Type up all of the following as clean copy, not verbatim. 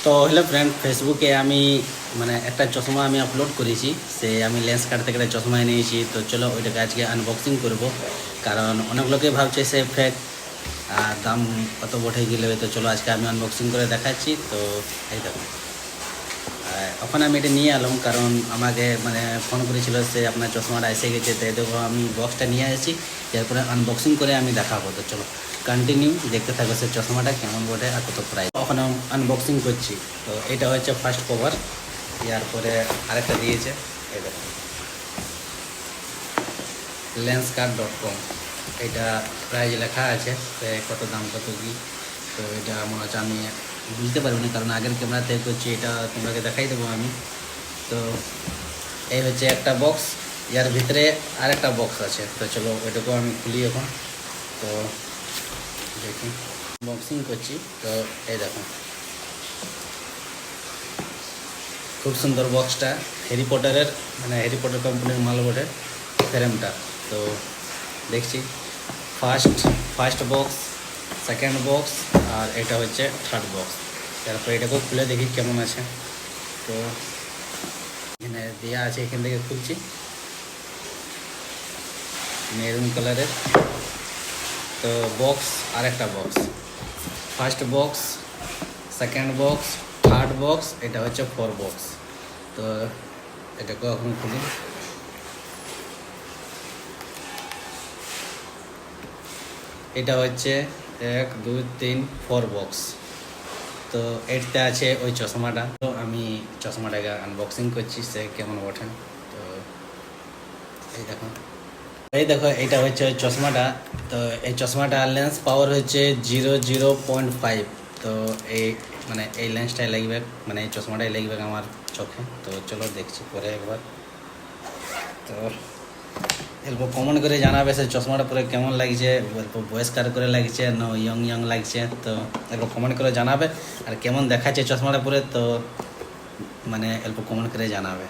তো hello friend, ফেসবুকে আমি মানে একটা চশমা আমি আপলোড করেছি, সে আমি লেন্স কার্ড থেকে একটা চশমা এনেছি। তো চলো ওইটাকে আজকে আনবক্সিং করব, কারণ অনেক লোকে ভাবছে সে ফেক আর দাম কত বঠে গেলে। তো চলো আজকে আমি আনবক্সিং করে দেখাচ্ছি। তো এই দেখো, ওখানে আমি এটা নিয়ে এলাম কারণ আমাকে মানে ফোন করেছিল সে আপনার চশমাটা এসে গেছে। তো দেখো আমি বক্সটা নিয়ে আসছি, এরপরে আনবক্সিং করে আমি দেখাবো। তো চলো কন্টিনিউ দেখতে থাকবে সে চশমাটা কেমন বটে আর কত প্রাইস। ওখানে আনবক্সিং করছি। তো এটা হচ্ছে ফার্স্ট কভার, এরপরে আরেকটা দিয়েছে, এই দেখো lenskart.com। এটা প্রাইস লেখা আছে, কত দাম কত কী। তো এটা মনে হচ্ছে আমি বুঝতে পারবো না কারণ আগের ক্যামেরাতে করছি, এটা তোমাকে দেখাই দেবো আমি। তো এই হচ্ছে একটা বক্স, ইয়ার ভিতরে আর একটা বক্স আছে। তো চলো ওইটাকেও আমি খুলি এখন। তো দেখি বক্সিং করছি। তো এই দেখো খুব সুন্দর বক্সটা, হ্যারি পটারের মানে হ্যারি পটার কোম্পানির মাল বটে ফ্রেমটা। তো দেখছি ফার্স্ট বক্স, সেকেন্ড বক্স, আর এটা হচ্ছে থার্ড বক্স। তারপরে এটাকেও খুলে দেখি কেমন আছে। তো এখানে দেওয়া আছে, এখান থেকে খুলছি, মেরুন কালারের। তো বক্স আর একটা box, first box, second box, third box, এটা হচ্ছে ফোর বক্স। তো এটাকেও এখন খুলি। এটা হচ্ছে 1 2 3 4 বক্স। তো এটাতে আছে ওই চশমাটা। তো আমি চশমাটাকে আনবক্সিং করছি, সে কেমন ওঠে। তো এই দেখো এইটা হচ্ছে ওই চশমাটা। তো এই চশমাটা লেন্স পাওয়ার হচ্ছে 0.5। তো এই মানে এই লেন্সটাই লাগবে, মানে এই চশমাটাই লাগবে আমার চোখে। তো চলো দেখছি পরে একবার। তো অল্প কমেন্ট করে জানাবে সে চশমাটা পরে কেমন লাগছে, অল্প বয়স্কার করে লাগছে না ইয়ং লাগছে। তো অল্প কমেন্ট করে জানাবে, আর কেমন দেখাচ্ছে চশমাটা পরে তো মানে অল্প কমেন্ট করে জানাবে।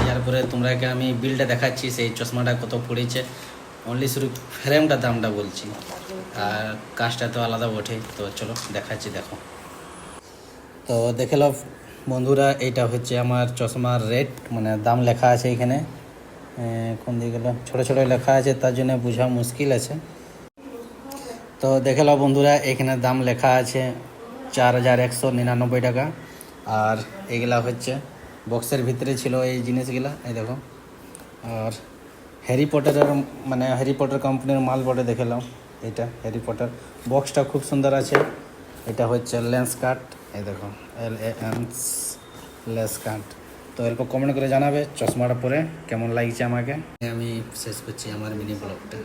তারপরে তোমরাকে আমি বিলটা দেখাচ্ছি, সেই চশমাটা কত পড়েছে। অনলি শুধু ফ্রেমটা দামটা বলছি, আর কাজটা তো আলাদা ওঠে। তো চলো দেখাচ্ছি, দেখো। তো দেখে নাও বন্ধুরা, এইটা হচ্ছে আমার চশমার রেট, মানে দাম লেখা আছে এখানে। কোন দিকে গেল, ছোটো ছোটো লেখা আছে, তার জন্য বোঝা মুশকিল আছে। তো দেখে নাও বন্ধুরা, এখানে দাম লেখা আছে 4199 টাকা। আর এগুলা হচ্ছে বক্সের ভিতরে ছিল এই জিনিসগুলা, এই দেখো। আর হ্যারি পটারের মানে হ্যারি পটার কোম্পানির মাল বটে, দেখে নাও। এটা হ্যারি পটার বক্সটা খুব সুন্দর আছে। এটা হচ্ছে লেন্সকার্ট, এই দেখো LANS লেন্সকার্ট। তো এরপর কমেন্ট করে জানাবে চশমাটা পরে কেমন লাগছে আমাকে। আমি শেষ করছি আমার মিনি ব্লগটা।